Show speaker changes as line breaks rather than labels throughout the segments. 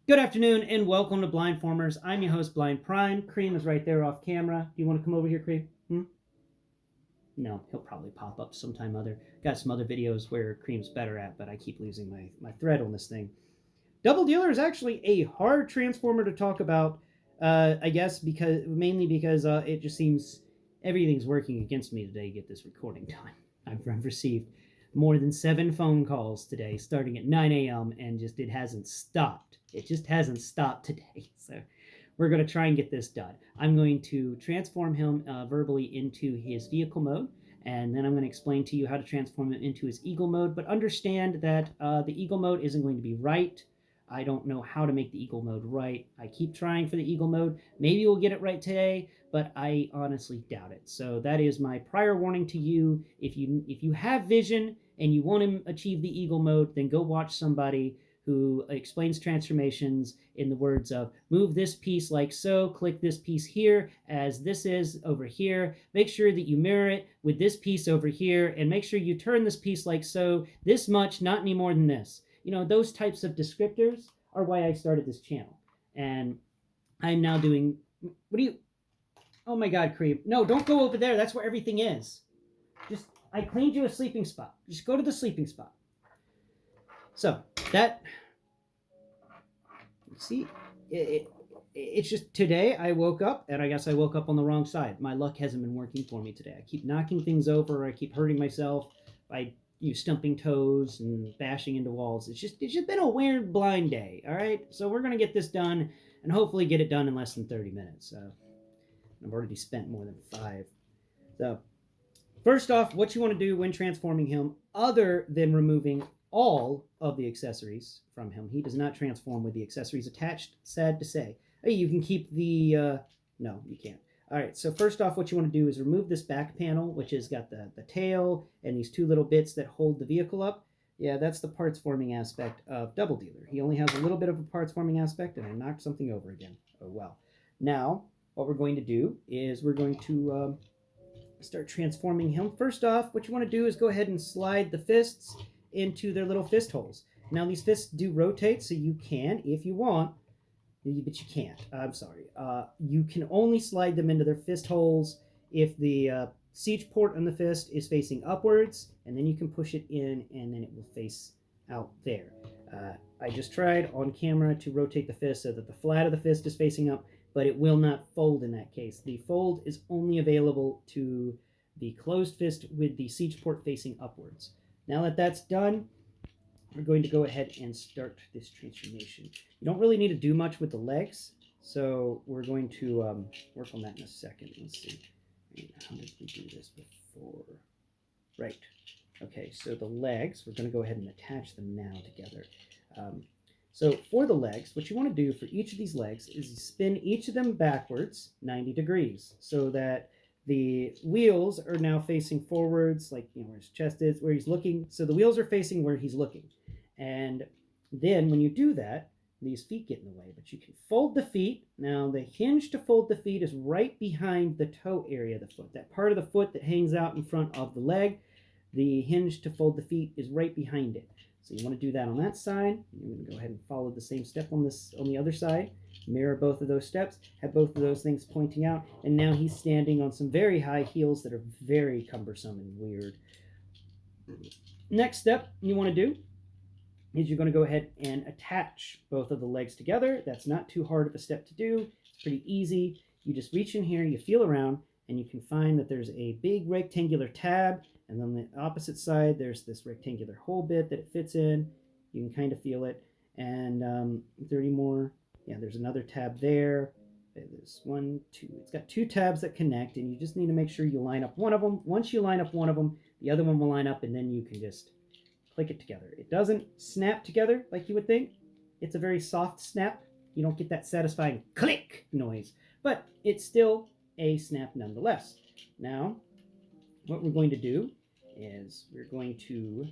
Good afternoon and welcome to Blindformers. I'm your host, Blind Prime. Cream is right there off camera. Do you want to come over here, Cream? No, he'll probably pop up sometime other. Got some other videos where Cream's better at, but I keep losing my thread on this thing. Double Dealer is actually a hard transformer to talk about, I guess, mainly because it just seems everything's working against me today to get this recording done. I've received more than 7 phone calls today, starting at 9 a.m., and it hasn't stopped. It just hasn't stopped today. So we're going to try and get this done. I'm going to transform him verbally into his vehicle mode, and then I'm going to explain to you how to transform him into his eagle mode. But understand that the eagle mode isn't going to be right. I don't know how to make the eagle mode right. I keep trying for the eagle mode. Maybe we'll get it right today, but I honestly doubt it. So that is my prior warning to you. If you have vision and you want to achieve the eagle mode, then go watch somebody who explains transformations in the words of move this piece like so, click this piece here as this is over here, make sure that you mirror it with this piece over here, and make sure you turn this piece like so, this much, not any more than this. Those types of descriptors are why I started this channel. And I'm now doing, what do you, oh my God, Creep. No, don't go over there. That's where everything is. I cleaned you a sleeping spot. Just go to the sleeping spot. So, see, it's just today I woke up, and I guess I woke up on the wrong side. My luck hasn't been working for me today. I keep knocking things over. I keep hurting myself by stumping toes and bashing into walls. It's just been a weird blind day. All right, so we're gonna get this done and hopefully get it done in less than 30 minutes. I've already spent more than 5. So first off, what you want to do when transforming him, other than removing all of the accessories from him, he does not transform with the accessories attached. Sad to say. Hey, you can keep the. No, you can't. All right, so first off, what you want to do is remove this back panel, which has got the tail and these 2 little bits that hold the vehicle up. Yeah, that's the parts forming aspect of Double Dealer. He only has a little bit of a parts forming aspect, and I knocked something over again. Oh, well. Now, what we're going to do is we're going to start transforming him. First off, what you want to do is go ahead and slide the fists into their little fist holes. Now, these fists do rotate, so you can, if you want, but you can't. I'm sorry. You can only slide them into their fist holes if the siege port on the fist is facing upwards, and then you can push it in, and then it will face out there. I just tried on camera to rotate the fist so that the flat of the fist is facing up, but it will not fold in that case. The fold is only available to the closed fist with the siege port facing upwards. Now that that's done, we're going to go ahead and start this transformation. You don't really need to do much with the legs, so we're going to work on that in a second. Let's see. How did we do this before? Right. Okay, so the legs, we're going to go ahead and attach them now together. So for the legs, what you want to do for each of these legs is you spin each of them backwards 90 degrees so that the wheels are now facing forwards, like where his chest is, where he's looking. So the wheels are facing where he's looking. And then when you do that, these feet get in the way, but you can fold the feet. Now the hinge to fold the feet is right behind the toe area of the foot, that part of the foot that hangs out in front of the leg. The hinge to fold the feet is right behind it. So you want to do that on that side. You're going to go ahead and follow the same step on the other side. Mirror both of those steps, have both of those things pointing out, and now he's standing on some very high heels that are very cumbersome and weird. Next step you want to do is you're going to go ahead and attach both of the legs together. That's not too hard of a step to do. It's pretty easy. You just reach in here, you feel around, and you can find that there's a big rectangular tab, and on the opposite side, there's this rectangular hole bit that it fits in. You can kind of feel it. And 30 more. Yeah, there's another tab there. There's 1, 2. It's got 2 tabs that connect, and you just need to make sure you line up one of them. Once you line up one of them, the other one will line up, and then you can just click it together. It doesn't snap together like you would think. It's a very soft snap. You don't get that satisfying click noise, but it's still a snap nonetheless. Now, what we're going to do is we're going to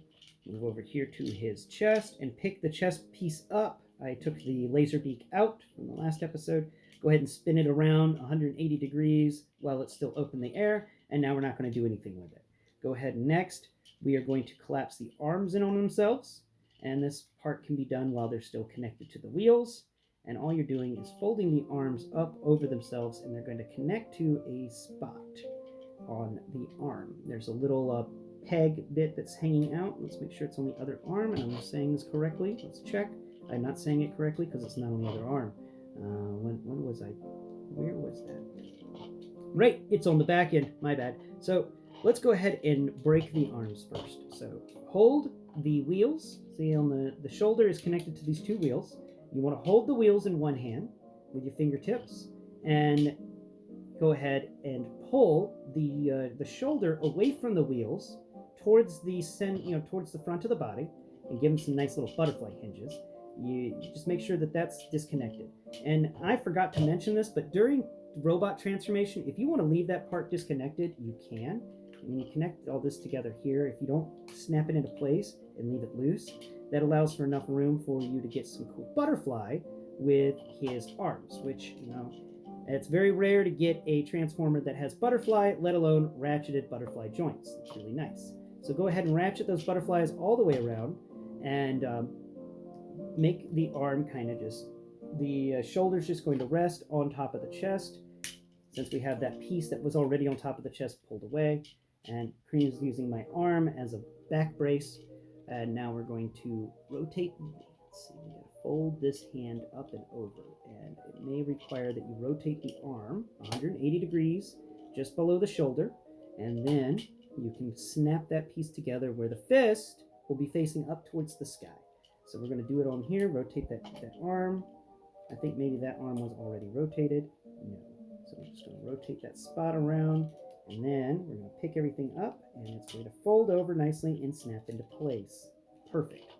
move over here to his chest and pick the chest piece up. I took the laser beak out from the last episode. Go ahead and spin it around 180 degrees while it's still open in the air, and now we're not going to do anything with it. Go ahead and next, we are going to collapse the arms in on themselves, and this part can be done while they're still connected to the wheels. And all you're doing is folding the arms up over themselves, and they're going to connect to a spot on the arm. There's a little peg bit that's hanging out. Let's make sure it's on the other arm, and I'm saying this correctly. Let's check. I'm not saying it correctly because it's not on the other arm. When was I? Where was that? Right, it's on the back end. My bad. So let's go ahead and break the arms first. So hold the wheels. See, on the shoulder is connected to these two wheels. You want to hold the wheels in one hand with your fingertips, and go ahead and pull the shoulder away from the wheels towards the towards the front of the body, and give them some nice little butterfly hinges. You just make sure that that's disconnected. And I forgot to mention this, but during robot transformation, if you want to leave that part disconnected, you can. And you connect all this together here. If you don't snap it into place and leave it loose, that allows for enough room for you to get some cool butterfly with his arms, which, it's very rare to get a transformer that has butterfly, let alone ratcheted butterfly joints. It's really nice. So go ahead and ratchet those butterflies all the way around, and make the arm kind of just, the shoulder's just going to rest on top of the chest, since we have that piece that was already on top of the chest pulled away. And Cream's using my arm as a back brace. And now we're going to rotate. Let's see, we gotta fold this hand up and over. And it may require that you rotate the arm 180 degrees just below the shoulder. And then you can snap that piece together where the fist will be facing up towards the sky. So we're going to do it on here, rotate that arm. I think maybe that arm was already rotated. No. So we're just going to rotate that spot around, and then we're going to pick everything up, and it's going to fold over nicely and snap into place. Perfect.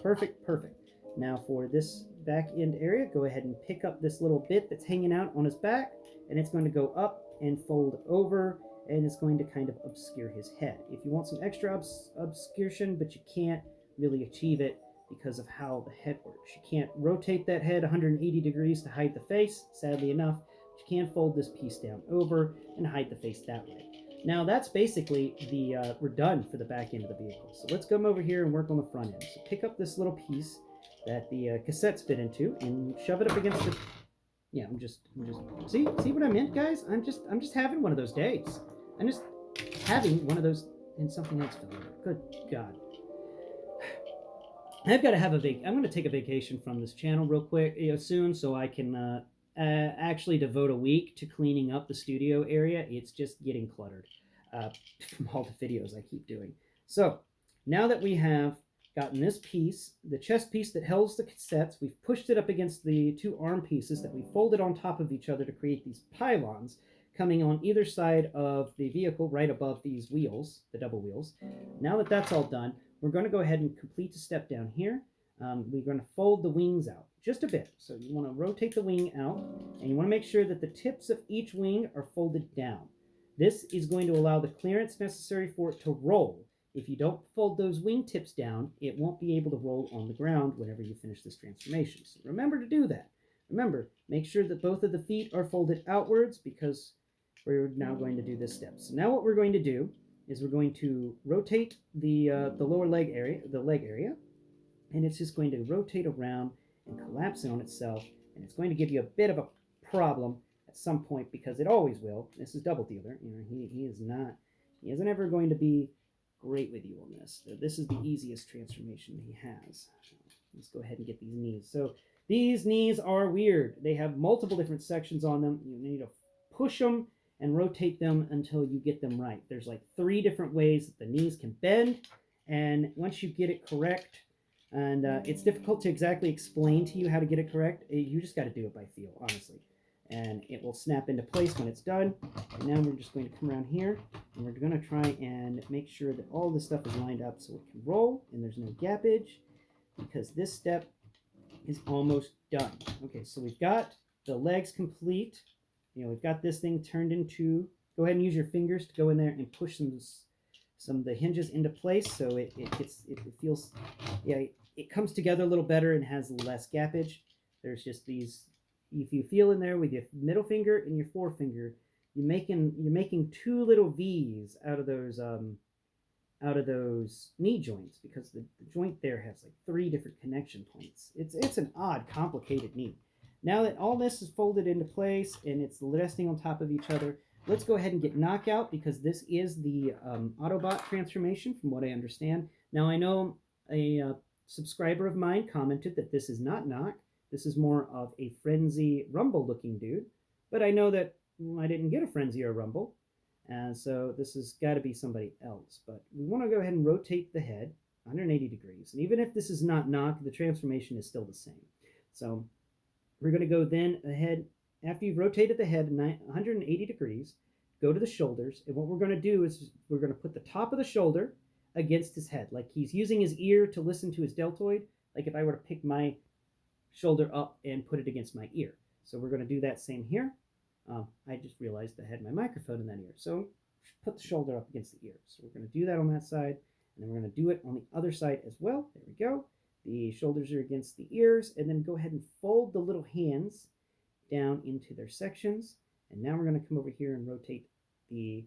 Perfect, perfect. Now for this back end area, go ahead and pick up this little bit that's hanging out on his back, and it's going to go up and fold over, and it's going to kind of obscure his head. If you want some extra obscuration, but you can't really achieve it because of how the head works. You can't rotate that head 180 degrees to hide the face, sadly enough. But you can fold this piece down over and hide the face that way. Now that's basically we're done for the back end of the vehicle. So let's come over here and work on the front end. So pick up this little piece that the cassettes fit into and shove it up against the. Yeah, I'm just see what I meant, guys. I'm just having one of those days. I'm just having one of those, and something else fell over. Good God. I've got to have I'm going to take a vacation from this channel real quick, soon, so I can actually devote a week to cleaning up the studio area. It's just getting cluttered from all the videos I keep doing. So now that we have gotten this piece, the chest piece that holds the cassettes, we've pushed it up against the two arm pieces that we folded on top of each other to create these pylons coming on either side of the vehicle, right above these wheels, the double wheels. Now that that's all done, we're going to go ahead and complete the step down here. We're going to fold the wings out just a bit. So you want to rotate the wing out, and you want to make sure that the tips of each wing are folded down. This is going to allow the clearance necessary for it to roll. If you don't fold those wing tips down, it won't be able to roll on the ground whenever you finish this transformation. So remember to do that. Remember, make sure that both of the feet are folded outwards, because we're now going to do this step. So now what we're going to do is we're going to rotate the lower leg area, and it's just going to rotate around and collapse in on itself, and it's going to give you a bit of a problem at some point, because it always will. This is Double Dealer. He isn't ever going to be great with you on this. This is the easiest transformation he has. Let's go ahead and get these knees. So these knees are weird. They have multiple different sections on them. You need to push them and rotate them until you get them right. There's like 3 different ways that the knees can bend, and once you get it correct, and it's difficult to exactly explain to you how to get it correct, you just got to do it by feel, honestly. And it will snap into place when it's done. And now we're just going to come around here, and we're going to try and make sure that all this stuff is lined up so it can roll and there's no gappage, because this step is almost done. Okay, so we've got the legs complete. We've got this thing turned into, go ahead and use your fingers to go in there and push some of the hinges into place, so it feels, it comes together a little better and has less gappage. There's just these, if you feel in there with your middle finger and your forefinger, you're making 2 little V's out of those knee joints, because the joint there has like 3 different connection points. It's an odd, complicated knee. Now that all this is folded into place and it's resting on top of each other, let's go ahead and get knockout, because this is the Autobot transformation from what I understand. Now I know a subscriber of mine commented that this is not Knock. This is more of a Frenzy Rumble looking dude. But I know that I didn't get a Frenzy or a Rumble. And so this has got to be somebody else. But we want to go ahead and rotate the head 180 degrees. And even if this is not Knock, the transformation is still the same. So we're going to go then ahead, after you've rotated the head 180 degrees, go to the shoulders. And what we're going to do is we're going to put the top of the shoulder against his head, like he's using his ear to listen to his deltoid, like if I were to pick my shoulder up and put it against my ear. So we're going to do that same here. I just realized I had my microphone in that ear. So put the shoulder up against the ear. So we're going to do that on that side, and then we're going to do it on the other side as well. There we go. The shoulders are against the ears, and then go ahead and fold the little hands down into their sections. And now we're going to come over here and rotate the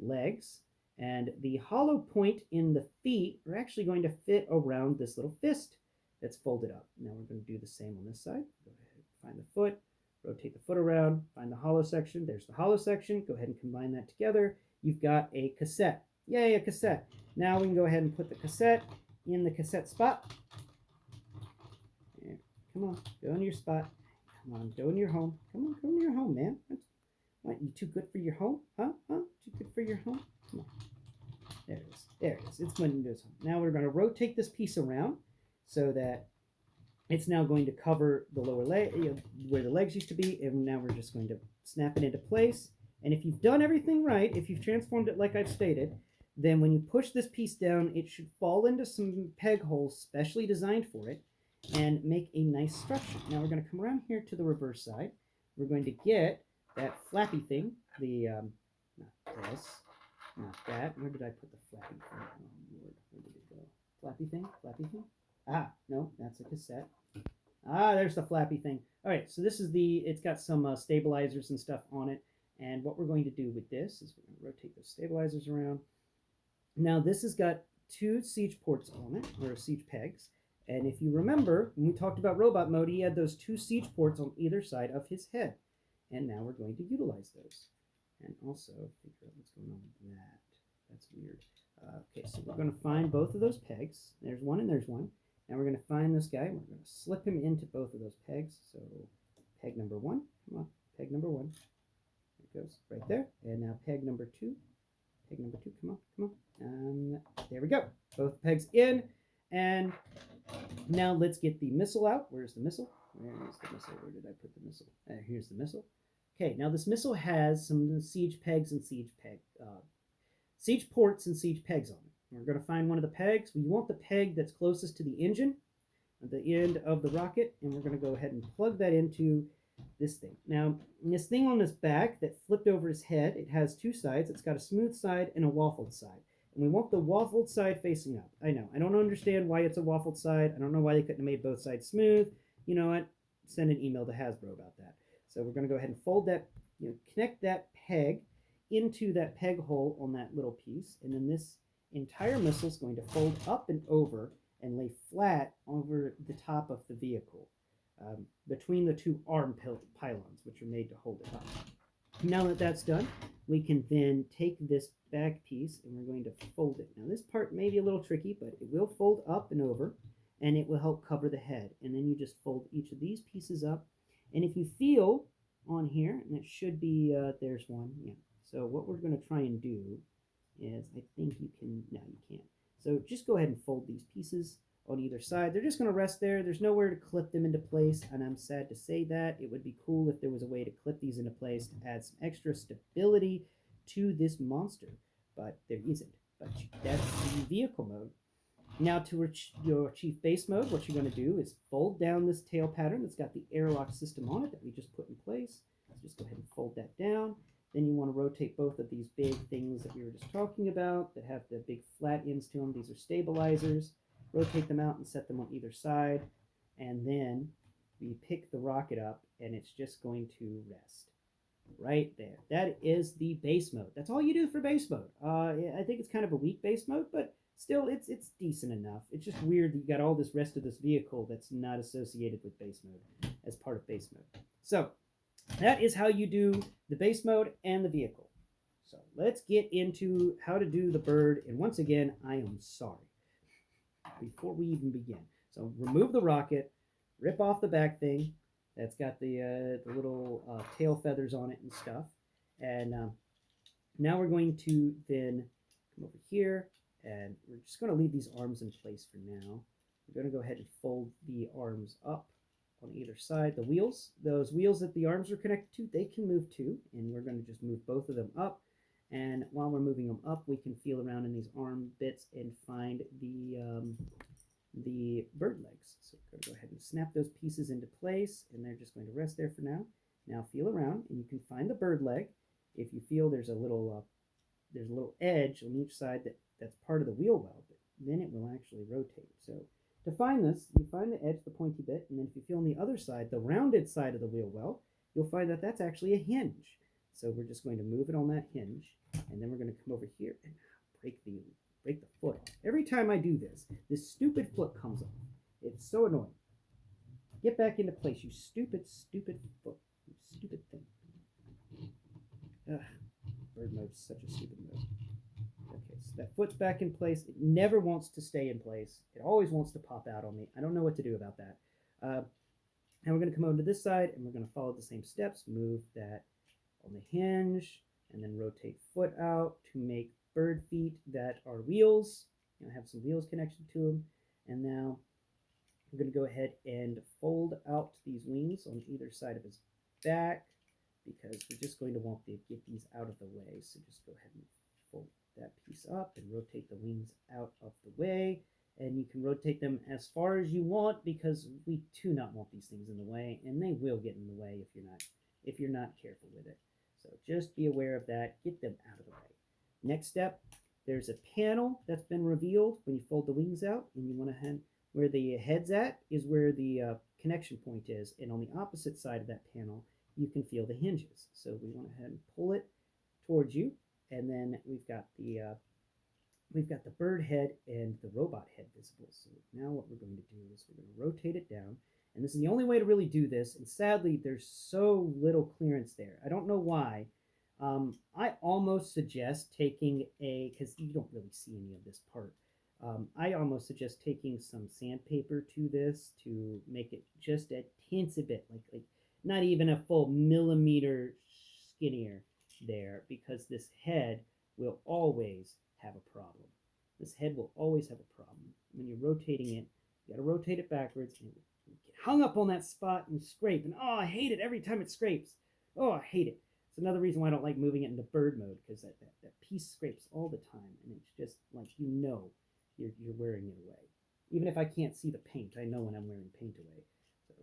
legs. And the hollow point in the feet are actually going to fit around this little fist that's folded up. Now we're going to do the same on this side. Go ahead, find the foot, rotate the foot around, find the hollow section. There's the hollow section. Go ahead and combine that together. You've got a cassette. Yay, a cassette. Now we can go ahead and put the cassette in the cassette spot. Yeah, come on, go in your spot. Come on, go in your home. Come on, go in your home, man. What, you too good for your home? Huh? Too good for your home? Come on. There it is. There it is. It's going into his home. Now we're going to rotate this piece around so that it's now going to cover the lower leg, where the legs used to be, and now we're just going to snap it into place. And if you've done everything right, if you've transformed it like I've stated, then when you push this piece down, it should fall into some peg holes specially designed for it and make a nice structure. Now we're going to come around here to the reverse side. We're going to get that flappy thing, the, not this, not that. Where did I put the flappy thing? Oh, Lord, where did it go? Flappy thing? Flappy thing? Ah, no, that's a cassette. Ah, there's the flappy thing. All right, so this is it's got some stabilizers and stuff on it. And what we're going to do with this is we're going to rotate those stabilizers around. Now, this has got 2 siege ports on it, or siege pegs. And if you remember, when we talked about robot mode, he had those 2 siege ports on either side of his head. And now we're going to utilize those. And also, figure out what's going on with that. That's weird. Okay, so we're going to find both of those pegs. There's one and there's one. Now we're going to find this guy. We're going to slip him into both of those pegs. So peg number 1. Come on, peg number 1. There it goes, right there. And now peg number 2. Peg number 2, come on, come on. There we go. Both pegs in. And now let's get the missile out. Where's the missile? Where is the missile? Where did I put the missile? Here's the missile. Okay, now this missile has some siege pegs and siege ports and siege pegs on it. We're going to find one of the pegs. We want the peg that's closest to the engine at the end of the rocket, and we're going to go ahead and plug that into this thing. Now, this thing on his back that flipped over his head, it has 2 sides. It's got a smooth side and a waffled side. And we want the waffled side facing up. I know. I don't understand why it's a waffled side. I don't know why they couldn't have made both sides smooth. You know what? Send an email to Hasbro about that. So we're going to go ahead and fold that, connect that peg into that peg hole on that little piece. And then this entire missile is going to fold up and over and lay flat over the top of the vehicle, between the 2 arm pylons, which are made to hold it up. Now that that's done, we can then take this back piece and we're going to fold it. Now this part may be a little tricky, but it will fold up and over, and it will help cover the head. And then you just fold each of these pieces up. And if you feel on here, and it should be, there's one, yeah. So what we're going to try and do is, I think you can, no, you can't. So just go ahead and fold these pieces on either side. They're just going to rest there. There's nowhere to clip them into place, and I'm sad to say that. It would be cool if there was a way to clip these into place to add some extra stability to this monster, but there isn't. But that's the vehicle mode. Now to your achieve base mode, what you're going to do is fold down this tail pattern that's got the airlock system on it that we just put in place. So just go ahead and fold that down. Then you want to rotate both of these big things that we were just talking about that have the big flat ends to them. These are stabilizers. Rotate them out and set them on either side. And then we pick the rocket up and it's just going to rest right there. That is the base mode. That's all you do for base mode. I think it's kind of a weak base mode, but still it's decent enough. It's just weird that you got all this rest of this vehicle that's not associated with base mode. as part of base mode. So that is how you do the base mode and the vehicle. So let's get into how to do the bird. And once again, I am sorry before we even begin. So remove the rocket, rip off the back thing that's got the little tail feathers on it and stuff. And now we're going to then come over here, and we're just going to leave these arms in place for now. We're going to go ahead and fold the arms up on either side. The wheels, those wheels that the arms are connected to, they can move too, and we're going to just move both of them up. And while we're moving them up, we can feel around in these arm bits and find the bird legs. So we're going to go ahead and snap those pieces into place, and they're just going to rest there for now. Now feel around, and you can find the bird leg. If you feel there's a little edge on each side that's part of the wheel well, but then it will actually rotate. So to find this, you find the edge, the pointy bit, and then if you feel on the other side, the rounded side of the wheel well, you'll find that that's actually a hinge. So we're just going to move it on that hinge, and then we're going to come over here and break the foot off. Every time I do this stupid foot comes off. It's so annoying. Get back into place, you stupid foot. You stupid thing. Ugh, bird mode is such a stupid mode. Okay, so that foot's back in place. It never wants to stay in place. It always wants to pop out on me. I don't know what to do about that. Now we're going to come over to this side, and we're going to follow the same steps. Move that on the hinge, and then rotate foot out to make bird feet that are wheels. Have some wheels connection to them. And now we're going to go ahead and fold out these wings on either side of his back, because we're just going to want to get these out of the way. So just go ahead and fold that piece up and rotate the wings out of the way. And you can rotate them as far as you want, because we do not want these things in the way, and they will get in the way if you're not careful with it. So just be aware of that. Get them out of the way. Next step, there's a panel that's been revealed when you fold the wings out, and you want to have where the head's at is where the connection point is, and on the opposite side of that panel, you can feel the hinges. So we want to go ahead and pull it towards you, and then we've got the bird head and the robot head visible. So now what we're going to do is we're going to rotate it down, and this is the only way to really do this, and sadly there's so little clearance there. I don't know why. I almost suggest taking because you don't really see any of this part, I almost suggest taking some sandpaper to this to make it just a teensy bit, like not even a full millimeter skinnier there, because this head will always have a problem. This head will always have a problem. When you're rotating it, you got to rotate it backwards, and you get hung up on that spot and scrape, and oh, I hate it every time it scrapes. Oh, I hate it. It's another reason why I don't like moving it into bird mode, because that piece scrapes all the time, and it's just like, you're wearing it away. Even if I can't see the paint, I know when I'm wearing paint away. So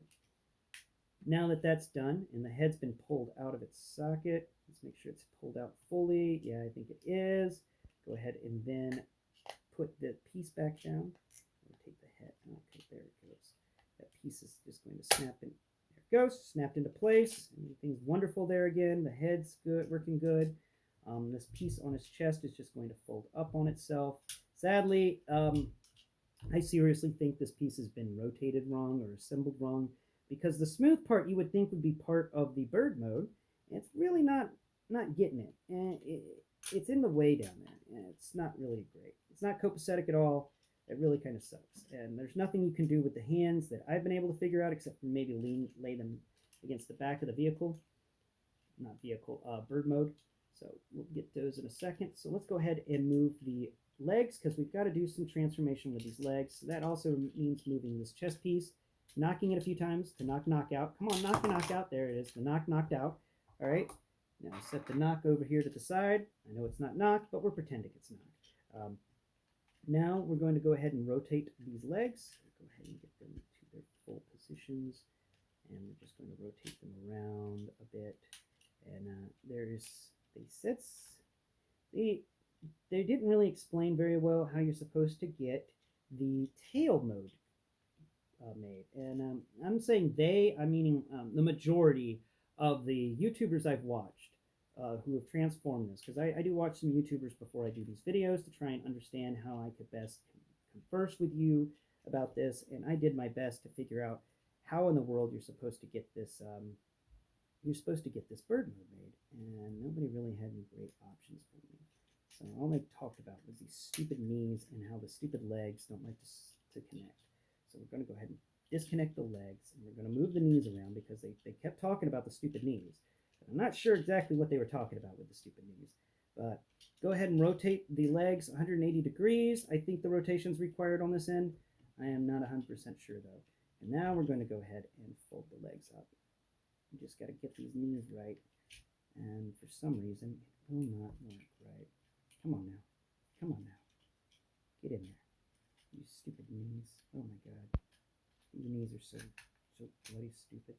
now that that's done and the head's been pulled out of its socket, let's make sure it's pulled out fully. Yeah, I think it is. Go ahead and then put the piece back down. Rotate the head. Okay, there it goes. That piece is just going to snap in. There it goes, snapped into place. Everything's wonderful there again. The head's good, working good. This piece on his chest is just going to fold up on itself. Sadly, I seriously think this piece has been rotated wrong or assembled wrong, because the smooth part you would think would be part of the bird mode, and it's really not getting it. And it's in the way down there, and it's not really great. It's not copacetic at all. It really kind of sucks. And there's nothing you can do with the hands that I've been able to figure out, except for maybe lay them against the back of the vehicle. Not vehicle, bird mode. So we'll get those in a second. So let's go ahead and move the legs, because we've got to do some transformation with these legs. So that also means moving this chest piece, knocking it a few times to knock out. Come on, knock out. There it is. The knocked out. All right. Now set the knock over here to the side. I know it's not knocked, but we're pretending it's knocked. Now we're going to go ahead and rotate these legs. Go ahead and get them to their full positions, and we're just going to rotate them around a bit. And there's the sits. They didn't really explain very well how you're supposed to get the tail mode made. And I'm saying I'm meaning the majority of the YouTubers I've watched who have transformed this, because I do watch some YouTubers before I do these videos to try and understand how I could best converse with you about this, and I did my best to figure out how in the world you're supposed to get this bird mode made, and nobody really had any great options for me. So all they talked about was these stupid knees and how the stupid legs don't like to connect. So we're going to go ahead and disconnect the legs, and we're going to move the knees around because they kept talking about the stupid knees. I'm not sure exactly what they were talking about with the stupid knees, but go ahead and rotate the legs 180 degrees. I think the rotation's required on this end. I am not 100% sure though. And now we're going to go ahead and fold the legs up. You just got to get these knees right, and for some reason it will not work right. Come on now. Come on now. Get in there. You stupid knees. Oh my god. These knees are so bloody stupid.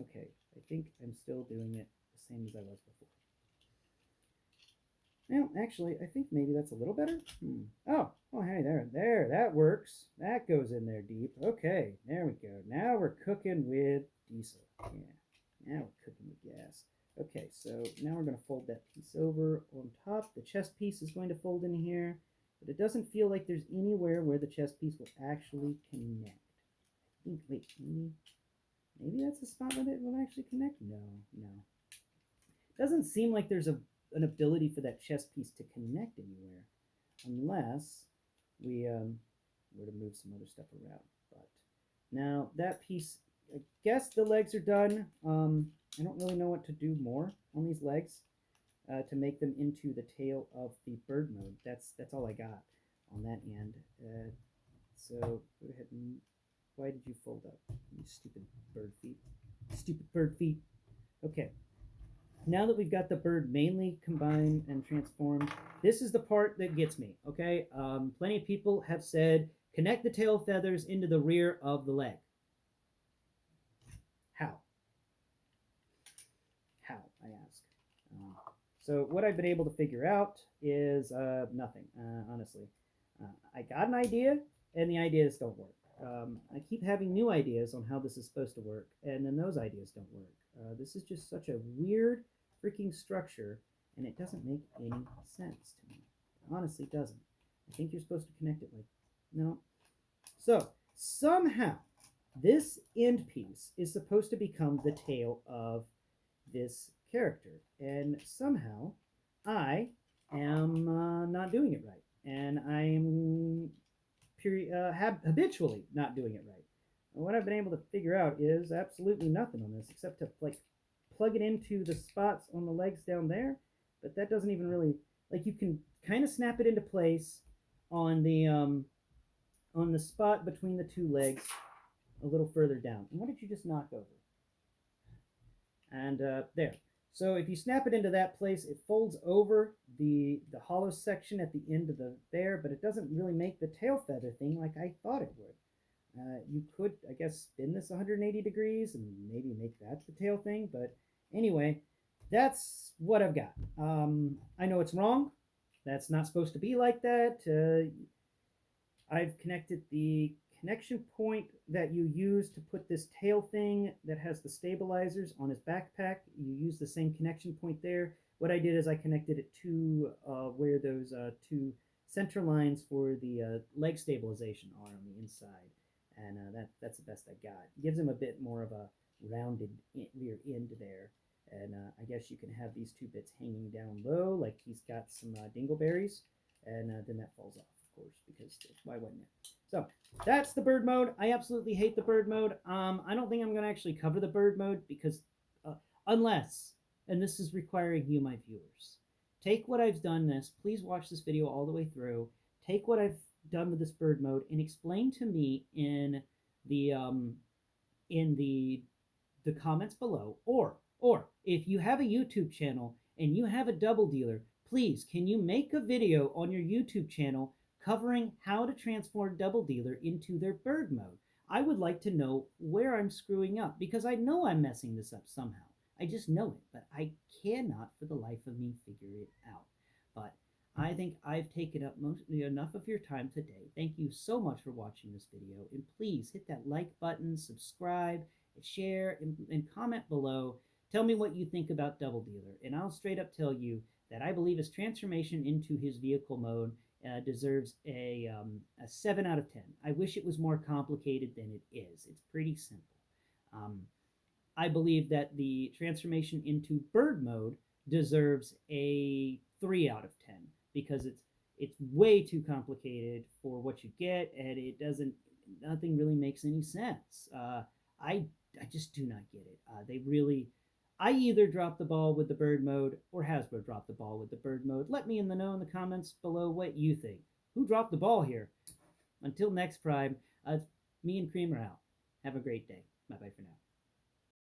Okay, I think I'm still doing it the same as I was before. Now, actually, I think maybe that's a little better. Oh, hey, there, that works. That goes in there deep. Okay, there we go. Now we're cooking with diesel. Yeah, now we're cooking with gas. Okay, so now we're going to fold that piece over on top. The chest piece is going to fold in here, but it doesn't feel like there's anywhere where the chest piece will actually connect. I think, wait, maybe that's the spot where it will actually connect? No. Doesn't seem like there's an ability for that chest piece to connect anywhere, unless we were to move some other stuff around. But now that piece, I guess the legs are done. I don't really know what to do more on these legs to make them into the tail of the bird mode. That's all I got on that end. So go ahead and, why did you fold up? You stupid bird feet. Stupid bird feet. Okay. Now that we've got the bird mainly combined and transformed, this is the part that gets me, okay? Plenty of people have said, connect the tail feathers into the rear of the leg. How? How, I ask. So what I've been able to figure out is nothing, honestly. I got an idea, and the ideas don't work. I keep having new ideas on how this is supposed to work, and then those ideas don't work. This is just such a weird freaking structure, and it doesn't make any sense to me. It honestly doesn't. I think you're supposed to connect it like, no. So somehow this end piece is supposed to become the tail of this character, and somehow I am not doing it right, and I'm habitually not doing it right. And what I've been able to figure out is absolutely nothing on this except to like plug it into the spots on the legs down there, but that doesn't even really, like, you can kind of snap it into place on the spot between the two legs a little further down. And what did you just knock over? And there. So if you snap it into that place, it folds over the hollow section at the end of the there, but it doesn't really make the tail feather thing like I thought it would. You could, I guess, spin this 180 degrees and maybe make that the tail thing, but anyway, that's what I've got. I know it's wrong. That's not supposed to be like that. I've connected the connection point that you use to put this tail thing that has the stabilizers on his backpack. You use the same connection point there. What I did is I connected it to where those two center lines for the leg stabilization are on the inside, and that's the best I got. It gives him a bit more of a rounded rear end there, and I guess you can have these two bits hanging down low, like he's got some dingleberries, and then that falls off, of course, because why wouldn't it? So that's the bird mode. I absolutely hate the bird mode. I don't think I'm going to actually cover the bird mode because unless, and this is requiring you, my viewers, take what I've done please watch this video all the way through. Take what I've done with this bird mode and explain to me in the comments below, or if you have a YouTube channel and you have a double dealer, please can you make a video on your YouTube channel covering how to transform double dealer into their bird mode. I would like to know where I'm screwing up, because I know I'm messing this up somehow. I just know it, but I cannot for the life of me figure it out. But I think I've taken up enough of your time today. Thank you so much for watching this video, and please hit that like button, subscribe, share, and comment below. Tell me what you think about Double Dealer, and I'll straight up tell you that I believe his transformation into his vehicle mode deserves a 7 out of 10. I wish it was more complicated than it is. It's pretty simple. Um, I believe that the transformation into bird mode deserves a 3 out of 10 because it's way too complicated for what you get, and it doesn't nothing really makes any sense. I just do not get it. They really I either dropped the ball with the bird mode or Hasbro dropped the ball with the bird mode. Let me know in the comments below what you think. Who dropped the ball here? Until next Prime, me and Cream are out. Have a great day. Bye bye for now.